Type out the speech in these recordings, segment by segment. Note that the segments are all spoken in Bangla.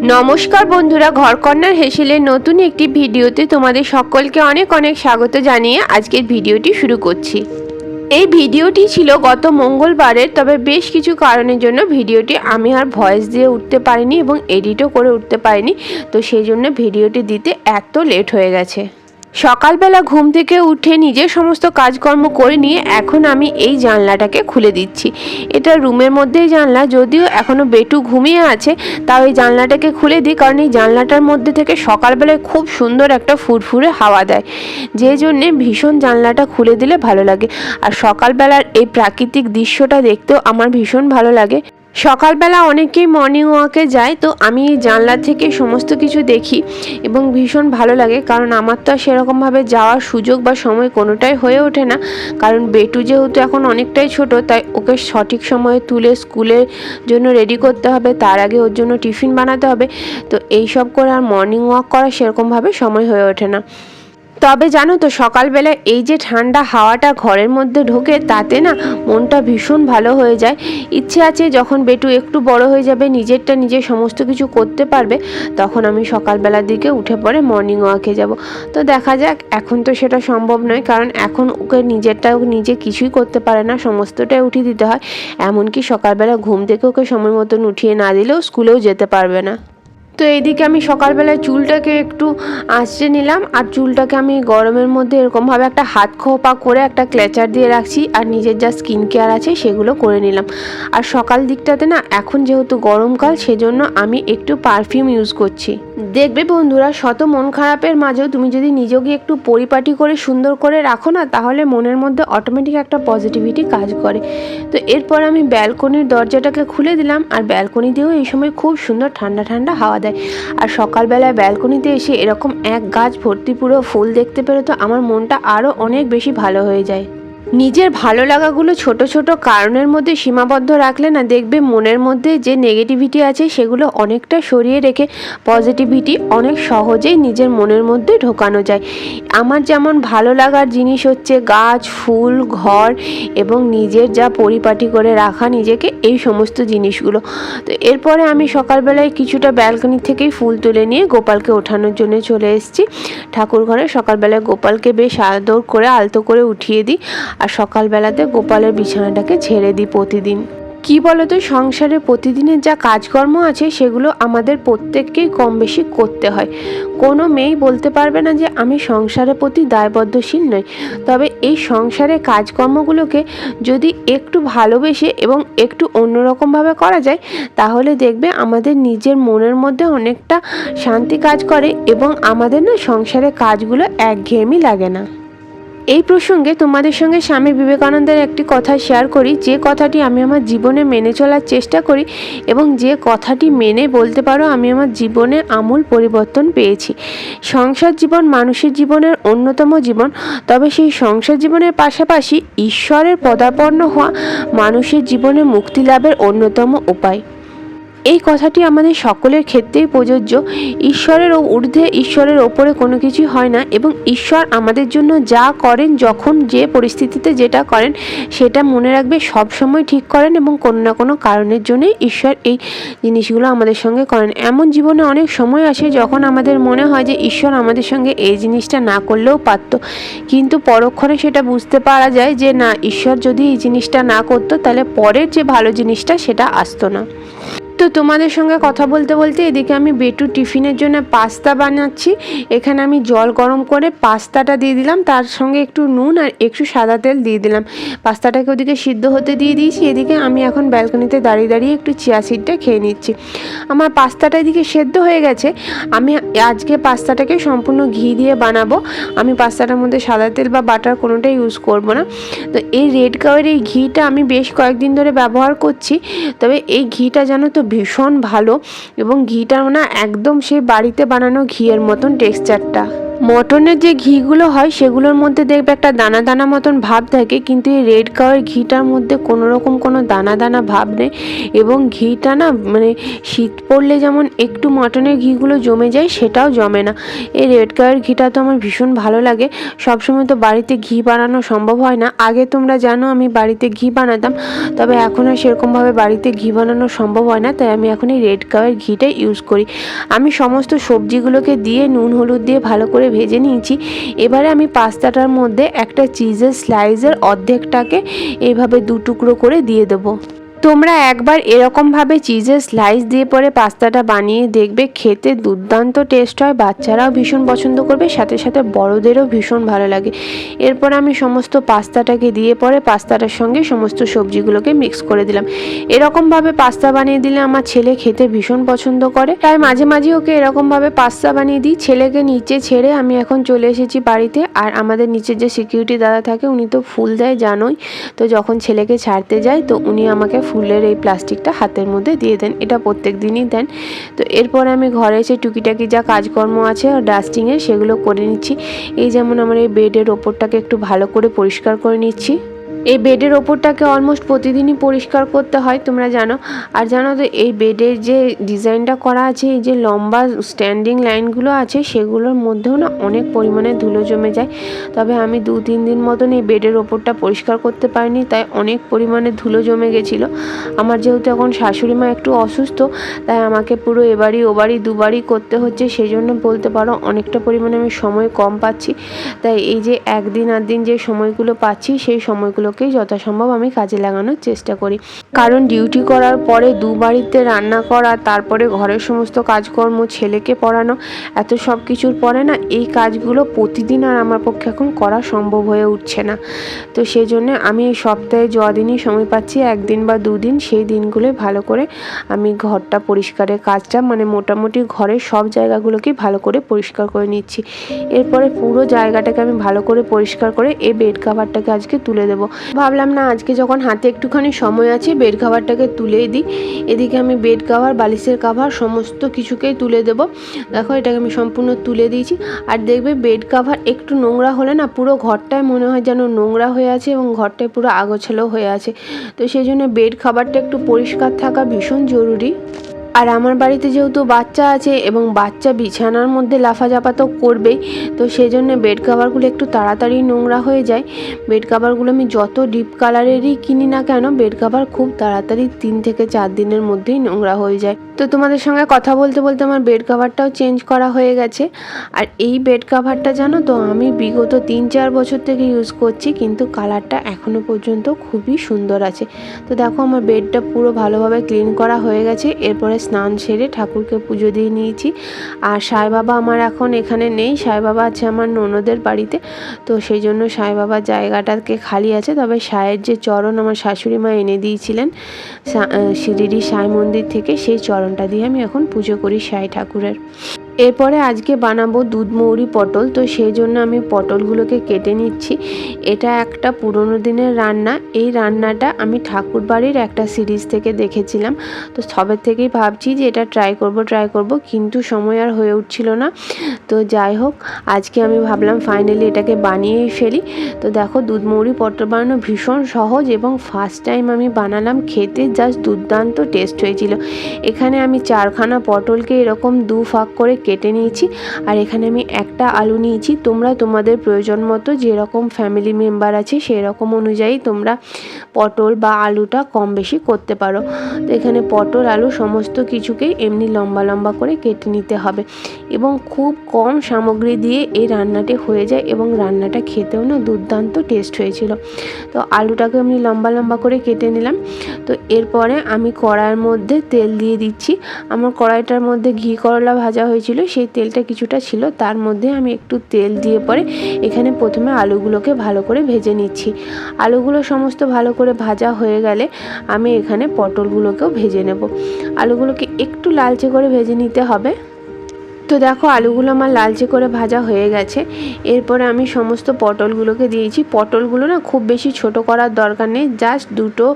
নমস্কার বন্ধুরা, ঘরকন্নার হেসেলের নতুন একটি ভিডিওতে তোমাদের সকলকে অনেক অনেক স্বাগত জানিয়ে আজকের ভিডিওটি শুরু করছি। এই ভিডিওটি ছিল গত মঙ্গলবারের, তবে বেশ কিছু কারণের জন্য ভিডিওটি আমি আর ভয়েস দিয়ে উঠতে পারিনি এবং এডিটও করে উঠতে পারিনি, তো সেই জন্য ভিডিওটি দিতে এত লেট হয়ে গেছে। সকালবেলা ঘুম থেকে উঠে নিজের সমস্ত কাজকর্ম করে নিয়ে এখন আমি এই জানলাটাকে খুলে দিচ্ছি। এটা রুমের মধ্যেই জানলা, যদিও এখনও বেটু ঘুমিয়ে আছে, তাও এই জানলাটাকে খুলে দিই, কারণ এই জানলাটার মধ্যে থেকে সকালবেলায় খুব সুন্দর একটা ফুরফুরে হাওয়া দেয়, যে জন্যে ভীষণ জানলাটা খুলে দিলে ভালো লাগে। আর সকালবেলার এই প্রাকৃতিক দৃশ্যটা দেখতেও আমার ভীষণ ভালো লাগে। সকালবেলা অনেকেই মর্নিং ওয়াকে যায়, তো আমি এই জানলা থেকে সমস্ত কিছু দেখি এবং ভীষণ ভালো লাগে, কারণ আমার তো আর সেরকমভাবে যাওয়ার সুযোগ বা সময় কোনোটাই হয়ে ওঠে না। কারণ বেটু যেহেতু এখন অনেকটাই ছোট, তাই ওকে সঠিক সময়ে তুলে স্কুলের জন্য রেডি করতে হবে, তার আগে ওর জন্য টিফিন বানাতে হবে, তো এই সব করে আর মর্নিং ওয়াক করা সেরকমভাবে সময় হয়ে ওঠে না। তবে জানো তো, সকালবেলা এই যে ঠান্ডা হাওয়াটা ঘরের মধ্যে ঢোকে, তাতে না মনটা ভীষণ ভালো হয়ে যায়। ইচ্ছে আছে যখন বেটু একটু বড় হয়ে যাবে, নিজেরটা নিজে সমস্ত কিছু করতে পারবে, তখন আমি সকালবেলার দিকে উঠে পড়ে মর্নিং ওয়াকে যাব। তো দেখা যাক, এখন তো সেটা সম্ভব নয়, কারণ এখন ওকে নিজেরটাও নিজে কিছুই করতে পারে না, সমস্তটাই উঠিয়ে দিতে হয়। এমনকি সকালবেলা ঘুম থেকে ওকে সময় মতন উঠিয়ে না দিলেও স্কুলেও যেতে পারবে না। তো এইদিকে আমি সকালবেলায় চুলটাকে একটু আঁচড়ে নিলাম, আর চুলটাকে আমি গরমের মধ্যে এরকমভাবে একটা হাত খোপা করে একটা ক্লেচার দিয়ে রাখছি, আর নিজের যা স্কিন কেয়ার আছে সেগুলো করে নিলাম। আর সকাল দিকটাতে না, এখন যেহেতু গরমকাল, সেজন্য আমি একটু পারফিউম ইউজ করছি। দেখবে বন্ধুরা, শত মন খারাপের মাঝেও তুমি যদি নিজেকে একটু পরিপাটি করে সুন্দর করে রাখো না, তাহলে মনের মধ্যে অটোমেটিক একটা পজিটিভিটি কাজ করে। তো এরপর আমি ব্যালকনির দরজাটাকে খুলে দিলাম, আর ব্যালকনি দিয়েও এই সময় খুব সুন্দর ঠান্ডা ঠান্ডা হাওয়া দেয়। আর সকালবেলায় ব্যালকনিতে এসে এরকম এক গাছ ভর্তি পুরো ফুল দেখতে পেলে তো আমার মনটা আরও অনেক বেশি ভালো হয়ে যায়। নিজের ভালো লাগাগুলো ছোট ছোট কারণের মধ্যে সীমাবদ্ধ রাখলে না, দেখবে মনের মধ্যে যে নেগেটিভিটি আছে সেগুলো অনেকটা সরিয়ে রেখে পজিটিভিটি অনেক সহজেই নিজের মনের মধ্যে ঢোকানো যায়। আমার যেমন ভালো লাগার জিনিস হচ্ছে গাছ, ফুল, ঘর এবং নিজের যা পরিপাটি করে রাখা নিজেকে, এই সমস্ত জিনিসগুলো। তো এরপরে আমি সকালবেলায় কিছুটা ব্যালকনি থেকেই ফুল তুলে নিয়ে গোপালকে ওঠানোর জন্য চলে এসেছি ঠাকুর ঘরে। সকালবেলায় গোপালকে বেশ আদর করে আলতো করে উঠিয়ে দিই, আর সকালবেলাতে গোপালের বিছানাটাকে ঝেড়ে দিই প্রতিদিন। কি বলতো, সংসারে প্রতিদিনের যা কাজকর্ম আছে সেগুলো আমাদের প্রত্যেককেই কম বেশি করতে হয়। কোনো মেয়েই বলতে পারবে না যে আমি সংসারের প্রতি দায়বদ্ধশীল নই। তবে এই সংসারের কাজকর্মগুলোকে যদি একটু ভালোবেসে এবং একটু অন্যরকমভাবে করা যায়, তাহলে দেখবে আমাদের নিজের মনের মধ্যে অনেকটা শান্তি কাজ করে এবং আমাদের না সংসারের কাজগুলো একঘেয়েমি লাগে না। এই প্রসঙ্গে তোমাদের সঙ্গে স্বামী বিবেকানন্দের একটি কথা শেয়ার করি, যে কথাটি আমি আমার জীবনে মেনে চলার চেষ্টা করি এবং যে কথাটি মেনে বলতে পারো আমি আমার জীবনে আমূল পরিবর্তন পেয়েছি। সংসার জীবন মানুষের জীবনের অন্যতম জীবন, তবে সেই সংসার জীবনের পাশাপাশি ঈশ্বরের পদার্পণ হওয়া মানুষের জীবনে মুক্তি লাভের অন্যতম উপায়। এই কথাটি আমাদের সকলের ক্ষেত্রেই প্রযোজ্য। ঈশ্বরের ঊর্ধ্বে, ঈশ্বরের ওপরে কোনো কিছুই হয় না, এবং ঈশ্বর আমাদের জন্য যা করেন, যখন যে পরিস্থিতিতে যেটা করেন, সেটা মনে রাখবে সবসময় ঠিক করেন, এবং কোনো না কোনো কারণের জন্যই ঈশ্বর এই জিনিসগুলো আমাদের সঙ্গে করেন। এমন জীবনে অনেক সময় আসে যখন আমাদের মনে হয় যে ঈশ্বর আমাদের সঙ্গে এই জিনিসটা না করলেও পারত, কিন্তু পরক্ষণে সেটা বুঝতে পারা যায় যে না, ঈশ্বর যদি এই জিনিসটা না করতো, তাহলে পরের যে ভালো জিনিসটা সেটা আসতো না। তো তোমাদের সঙ্গে কথা বলতে বলতে এদিকে আমি বেটু টিফিনের জন্য পাস্তা বানাচ্ছি। এখানে আমি জল গরম করে পাস্তাটা দিয়ে দিলাম, তার সঙ্গে একটু নুন আর একটু সাদা তেল দিয়ে দিলাম। পাস্তাটাকে ওদিকে সিদ্ধ হতে দিয়ে দিয়েছি। এদিকে আমি এখন ব্যালকনিতে দাঁড়িয়ে দাঁড়িয়ে একটু চিয়া সিডটা খেয়ে নিচ্ছি। আমার পাস্তাটা এদিকে সেদ্ধ হয়ে গেছে। আমি আজকে পাস্তাটাকে সম্পূর্ণ ঘি দিয়ে বানাবো। আমি পাস্তাটার মধ্যে সাদা তেল বা বাটার কোনোটাই ইউজ করব না। তো এই রেড কাউয়ের এই ঘিটা আমি বেশ কয়েকদিন ধরে ব্যবহার করছি। তবে এই ঘিটা জানো তো ভীষণ ভালো, এবং ঘিটা না একদম সেই বাড়িতে বানানো ঘিয়ের মতন টেক্সচারটা। মটনের যে ঘিগুলো হয় সেগুলোর মধ্যে দেখবে একটা দানা দানা মতন ভাব থাকে, কিন্তু এই রেড কাউয়ের ঘিটার মধ্যে কোনো রকম কোনো দানা দানা ভাব নেই। এবং ঘিটা না মানে শীত পড়লে যেমন একটু মটনের ঘিগুলো জমে যায়, সেটাও জমে না। এই রেড কাউয়ের ঘিটা তো আমার ভীষণ ভালো লাগে। সবসময় তো বাড়িতে ঘি বানানো সম্ভব হয় না। আগে তোমরা জানো আমি বাড়িতে ঘি বানাতাম, তবে এখন আর সেরকমভাবে বাড়িতে ঘি বানানো সম্ভব হয় না, তাই আমি এখন এই রেড কাউয়ের ঘিটাই ইউজ করি। আমি সমস্ত সবজিগুলোকে দিয়ে নুন হলুদ দিয়ে ভালো করে ভেজে নিয়েছি। এবারে আমি পাস্তাটার মধ্যে একটা চিজের স্লাইসের অর্ধেকটাকে এইভাবে দু টুকরো করে দিয়ে দেবো। তোমরা একবার এরকমভাবে চিজের স্লাইস দিয়ে পরে পাস্তাটা বানিয়ে দেখবে, খেতে দুর্দান্ত টেস্ট হয়। বাচ্চারাও ভীষণ পছন্দ করবে, সাথে সাথে বড়োদেরও ভীষণ ভালো লাগে। এরপর আমি সমস্ত পাস্তাটাকে দিয়ে পরে পাস্তাটার সঙ্গে সমস্ত সবজিগুলোকে মিক্স করে দিলাম। এরকমভাবে পাস্তা বানিয়ে দিলে আমার ছেলে খেতে ভীষণ পছন্দ করে, তাই মাঝে মাঝে ওকে এরকমভাবে পাস্তা বানিয়ে দিই। ছেলেকে নিচে ছেড়ে আমি এখন চলে এসেছি বাড়িতে। আর আমাদের নিচের যে সিকিউরিটি দাদা থাকে উনি তো ফুল দেয় জানোই, তো যখন ছেলেকে ছাড়তে যায় তো উনি আমাকে ফুলের এই প্লাস্টিকটা হাতের মধ্যে দিয়ে দেন, এটা প্রত্যেক দিনই দেন। তো এরপর আমি ঘরে এসে টুকিটাকি যা কাজকর্ম আছে ডাস্টিংয়ের সেগুলো করে নিচ্ছি। এই যেমন আমার এই বেডের ওপরটাকে একটু ভালো করে পরিষ্কার করে নিচ্ছি। এই বেডের ওপরটাকে অলমোস্ট প্রতিদিনই পরিষ্কার করতে হয়, তোমরা জানো। আর জানো তো এই বেডের যে ডিজাইনটা করা আছে, এই যে লম্বা স্ট্যান্ডিং লাইনগুলো আছে সেগুলোর মধ্যেও না অনেক পরিমাণে ধুলো জমে যায়। তবে আমি 2-3 দিন মতন এই বেডের ওপরটা পরিষ্কার করতে পারিনি, তাই অনেক পরিমাণে ধুলো জমে গেছিলো। আমার যেহেতু এখন শাশুড়ি মা একটু অসুস্থ, তাই আমাকে পুরো এবারই ওবারই দুবারই করতে হচ্ছে। সেই জন্য বলতে পারো অনেকটা পরিমাণে আমি সময় কম পাচ্ছি। তাই এই যে একদিন আধদিন যে সময়গুলো পাচ্ছি সেই সময়গুলোকেই যথাসম্ভব আমি কাজে লাগানোর চেষ্টা করি। কারণ ডিউটি করার পরে বাড়িতে রান্না করা, তারপরে ঘরের সমস্ত কাজকর্ম, ছেলেকে পড়ানো, এত সব কিছুর পরে না এই কাজগুলো প্রতিদিন আর আমার পক্ষে এখন করা সম্ভব হয়ে উঠছে না। তো সেই জন্য আমি এই সপ্তাহে যদিনই সময় পাচ্ছি, একদিন বা 2 দিন, সেই দিনগুলোই ভালো করে আমি ঘরটা পরিষ্কারের কাজটা মানে মোটামুটি ঘরের সব জায়গাগুলোকেই ভালো করে পরিষ্কার করে নিচ্ছি। এরপরে পুরো জায়গাটাকে আমি ভালো করে পরিষ্কার করে এই বেড কভারটাকে আজকে তুলে দেবো। ভাবলাম না আজকে যখন হাতে একটুখানি সময় আছে বেড কভারটাকে তুলেই দিই। এদিকে আমি বেড কভার, বালিশের কভার সমস্ত কিছুকেই তুলে দেবো। দেখো এটাকে আমি সম্পূর্ণ তুলে দিয়েছি। আর দেখবে বেড কভার একটু নোংরা হলে না পুরো ঘরটায় মনে হয় যেন নোংরা হয়ে আছে এবং ঘরটায় পুরো আগোছালো হয়ে আছে। তো সেই জন্য বেড কভারটা একটু পরিষ্কার থাকা ভীষণ জরুরি। আর আমার বাড়িতে যেহেতু বাচ্চা আছে এবং বাচ্চা বিছানার মধ্যে লাফাঝাপা তো করবেই, তো সেই জন্য বেড কভারগুলো একটু তাড়াতাড়ি নোংরা হয়ে যায়। বেড কভারগুলো আমি যত ডিপ কালারেরই কিনি না কেন, বেড কভার খুব তাড়াতাড়ি 3 থেকে 4 দিনের মধ্যেই নোংরা হয়ে যায়। তো তোমাদের সঙ্গে কথা বলতে বলতে আমার বেড কভারটাও চেঞ্জ করা হয়ে গেছে। আর এই বেড কভারটা জানো তো আমি বিগত 3-4 বছর থেকে ইউজ করছি, কিন্তু কালারটা এখনও পর্যন্ত খুবই সুন্দর আছে। তো দেখো আমার বেডটা পুরো ভালোভাবে ক্লিন করা হয়ে গেছে। এরপরে স্নান সেরে ঠাকুরকে পুজো দিয়ে নিয়েছি। আর সাই বাবা আমার এখন এখানে নেই, সাই বাবা আছে আমার ননদের বাড়িতে। তো সেই জন্য সাই বাবার জায়গাটাকে খালি আছে। তবে সায়ের যে চরণ আমার শাশুড়ি মা এনে দিয়েছিলেন শিরিডি সাই মন্দির থেকে, সেই চরণটা দিয়ে আমি এখন পুজো করি সাই ঠাকুরের। এরপরে আজকে বানাবো দুধ মৌরি পটল, তো সেই জন্য আমি পটলগুলোকে কেটে নিচ্ছি। এটা একটা পুরনো দিনের রান্না। এই রান্নাটা আমি ঠাকুর বাড়ির একটা সিরিজ থেকে দেখেছিলাম, তো সবে থেকেই ভাবছি যে এটা ট্রাই করব, কিন্তু সময় আর হয়ে উঠছিল না। তো যাই হোক, আজকে আমি ভাবলাম ফাইনালি এটাকে বানিয়েই ফেলি। তো দেখো দুধ মৌরি পটল বানানো ভীষণ সহজ এবং ফার্স্ট টাইম আমি বানালাম, খেতে জাস্ট দুর্দান্ত টেস্ট হয়েছিল। এখানে আমি 4খানা পটলকে এরকম 2 ভাগ করে কেটে নিয়েছি। আর এখানে আমি একটা আলু নিয়েছি। তোমরা তোমাদের প্রয়োজন মতো যেরকম ফ্যামিলি মেম্বার আছে সেই রকম অনুযায়ী তোমরা পটল বা আলুটা কম বেশি করতে পারো। তো এখানে পটল আলু সমস্ত কিছুকেই এমনি লম্বা লম্বা করে কেটে নিতে হবে এবং খুব কম সামগ্রী দিয়ে এই রান্নাটি হয়ে যায় এবং রান্নাটা খেতেও না দুর্দান্ত টেস্ট হয়েছিল। তো আলুটাকে আমি লম্বা লম্বা করে কেটে নিলাম। তো এরপরে আমি কড়াইয়ের মধ্যে তেল দিয়ে দিচ্ছি। আমার কড়াইটার মধ্যে ঘি করলা ভাজা হয়েছিল, সেই তেলটা কিছুটা ছিল, তার মধ্যে আমি একটু তেল দিয়ে পরে এখানে প্রথমে আলুগুলোকে ভালো করে ভেজে নিচ্ছি। আলুগুলো সমস্ত ভালো করে ভাজা হয়ে গেলে আমি এখানে পটলগুলোকেও ভেজে নেব। আলুগুলোকে একটু লালচে করে ভেজে নিতে হবে। তো দেখো আলুগুলো আমার লালচে করে ভাজা হয়ে গেছে। এরপরে আমি সমস্ত পটলগুলোকে দিয়েছি। পটলগুলো না খুব বেশি ছোট করার দরকার নেই, জাস্ট দুটো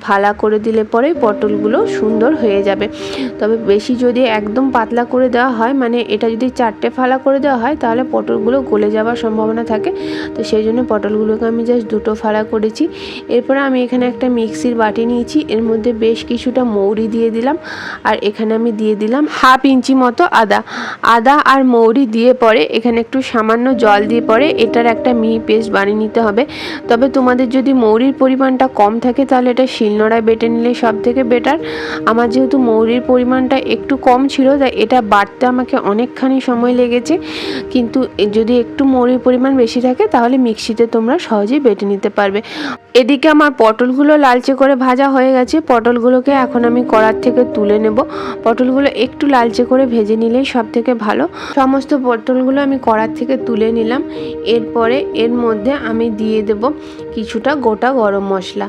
ফালা করে দিলে পরে পটলগুলো সুন্দর হয়ে যাবে। তবে বেশি যদি একদম পাতলা করে দেওয়া হয়, মানে এটা যদি 4টে ফালা করে দেওয়া হয় তাহলে পটলগুলো গলে যাওয়ার সম্ভাবনা থাকে। তো সেই জন্য পটলগুলোকে আমি জাস্ট দুটো ফালা করেছি। এরপরে আমি এখানে একটা মিক্সির বাটি নিয়েছি, এর মধ্যে বেশ কিছুটা মৌরি দিয়ে দিলাম, আর এখানে আমি দিয়ে দিলাম 1/2 ইঞ্চি মতো আদা আর মৌরি দিয়ে পরে এখানে একটু সামান্য জল দিয়ে পরে এটার একটা মিহি পেস্ট বানিয়ে নিতে হবে। তবে তোমাদের যদি মৌরির পরিমাণটা কম থাকে তাহলে এটা শিলনোড়ায় বেটে নিলে সব থেকে বেটার। আমার যেহেতু মৌরির পরিমাণটা একটু কম ছিল তাই এটা বাটতে আমাকে অনেকখানি সময় লেগেছে, কিন্তু যদি একটু মৌরির পরিমাণ বেশি থাকে তাহলে মিক্সিতে তোমরা সহজেই বেটে নিতে পারবে। এদিকে আমার পটলগুলো লালচে করে ভাজা হয়ে গেছে। পটলগুলোকে এখন আমি কড়ার থেকে তুলে নেব। পটলগুলো একটু লালচে করে ভেজে নিলেই সব থেকে ভালো। সমস্ত পটলগুলো আমি কড়ার থেকে তুলে নিলাম। এরপরে এর মধ্যে আমি দিয়ে দেব কিছুটা গোটা গরম মশলা।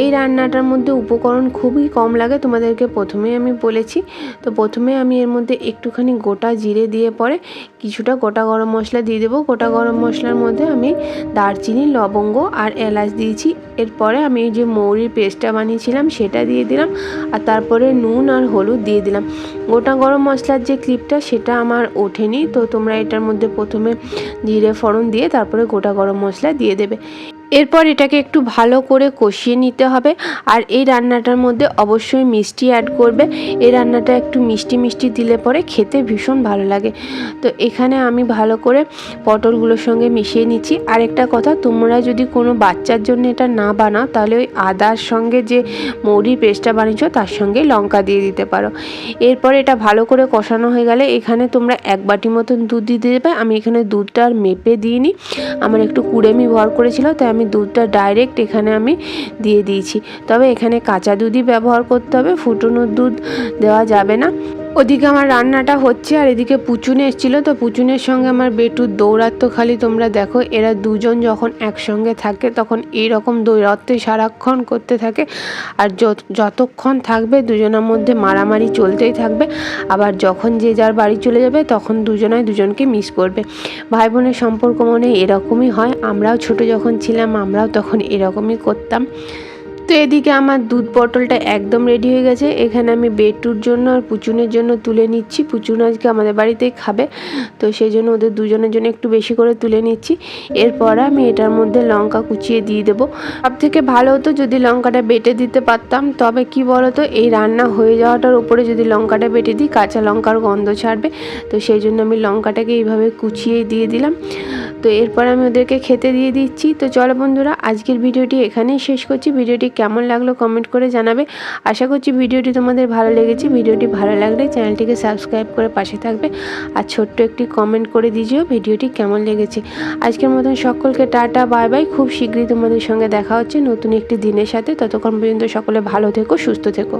এই রান্নাটার মধ্যে উপকরণ খুবই কম লাগে, তোমাদেরকে প্রথমেই আমি বলেছি। তো প্রথমে আমি এর মধ্যে একটুখানি গোটা জিরে দিয়ে পরে কিছুটা গোটা গরম মশলা দিয়ে দেবো। গোটা গরম মশলার মধ্যে আমি দারচিনি, লবঙ্গ আর এলাচ দিয়েছি। এরপরে আমি যে মৌরির পেস্টটা বানিয়েছিলাম সেটা দিয়ে দিলাম, আর তারপরে নুন আর হলুদ দিয়ে দিলাম। গোটা গরম মশলার যে ক্লিপটা সেটা আমার ওঠেনি, তো তোমরা এটার মধ্যে প্রথমে জিরে ফোড়ন দিয়ে তারপরে গোটা গরম মশলা দিয়ে দেবে। এরপর এটাকে একটু ভালো করে কষিয়ে নিতে হবে। আর এই রান্নাটার মধ্যে অবশ্যই মিষ্টি অ্যাড করবে। এই রান্নাটা একটু মিষ্টি মিষ্টি দিলে পরে খেতে ভীষণ ভালো লাগে। তো এখানে আমি ভালো করে পটলগুলোর সঙ্গে মিশিয়ে নিচ্ছি। আর একটা কথা, তোমরা যদি কোনো বাচ্চার জন্য এটা না বানাও তাহলে ওই আদার সঙ্গে যে মৌরির পেস্টটা বানিয়েছো তার সঙ্গে লঙ্কা দিয়ে দিতে পারো। এরপর এটা ভালো করে কষানো হয়ে গেলে এখানে তোমরা 1 বাটি মতন দুধ দিয়ে দেবে। আমি এখানে দুধটা আর মেপে দিইনি, আমার একটু কুড়েমি ভর করেছিল তাই আমি দুধটা ডাইরেক্ট এখানে আমি দিয়ে দিয়েছি। তবে এখানে কাঁচা দুধই ব্যবহার করতে হবে, ফুটানো দুধ দেওয়া যাবে না। ওদিকে আমার রান্নাটা হচ্ছে আর এদিকে পুচুনে এসেছিলো, তো পুচুনের সঙ্গে আমার বেটুর দৌড়াত্ম খালি তোমরা দেখো। এরা দুজন যখন একসঙ্গে থাকে তখন এইরকম দৌড়াতে সারাক্ষণ করতে থাকে, আর যতক্ষণ থাকবে দুজনের মধ্যে মারামারি চলতেই থাকবে। আবার যখন যে যার বাড়ি চলে যাবে তখন দুজনায় দুজনকে মিস করবে। ভাই বোনের সম্পর্ক মনে এরকমই হয়। আমরাও ছোট যখন ছিলাম আমরাও তখন এরকমই করতাম। তো এদিকে আমার দুধ পটলটা একদম রেডি হয়ে গেছে। এখানে আমি বেটুর জন্য আর পুচুনের জন্য তুলে নিচ্ছি। পুচুন আজকে আমাদের বাড়িতেই খাবে, তো সেই জন্য ওদের দুজনের জন্য একটু বেশি করে তুলে নিচ্ছি। এরপর আমি এটার মধ্যে লঙ্কা কুচিয়ে দিয়ে দেবো। সব থেকে ভালো হতো যদি লঙ্কাটা বেটে দিতে পারতাম, তবে কি বলতো এই রান্না হয়ে যাওয়াটার উপরে যদি লঙ্কাটা বেটে দিই কাঁচা লঙ্কার গন্ধ ছাড়বে। তো সেই জন্য আমি লঙ্কাটাকে এইভাবে কুচিয়ে দিয়ে দিলাম। তো এরপর আমি ওদেরকে খেতে দিয়ে দিচ্ছি। তো চলো বন্ধুরা, আজকের ভিডিওটি এখানেই শেষ করছি। ভিডিওটি কেমন লাগলো কমেন্ট করে জানাবে। আশা করছি ভিডিওটি তোমাদের ভালো লেগেছে। ভিডিওটি ভালো লাগলে চ্যানেলটিকে সাবস্ক্রাইব করে পাশে থাকবে, আর ছোট্ট একটি কমেন্ট করে দিজিও ভিডিওটি কেমন লেগেছে। আজকের মতন সকলকে টাটা, বাই বাই। খুব শীঘ্রই তোমাদের সঙ্গে দেখা হচ্ছে নতুন একটি দিনের সাথে। ততক্ষণ পর্যন্ত সকলে ভালো থেকো, সুস্থ থেকো।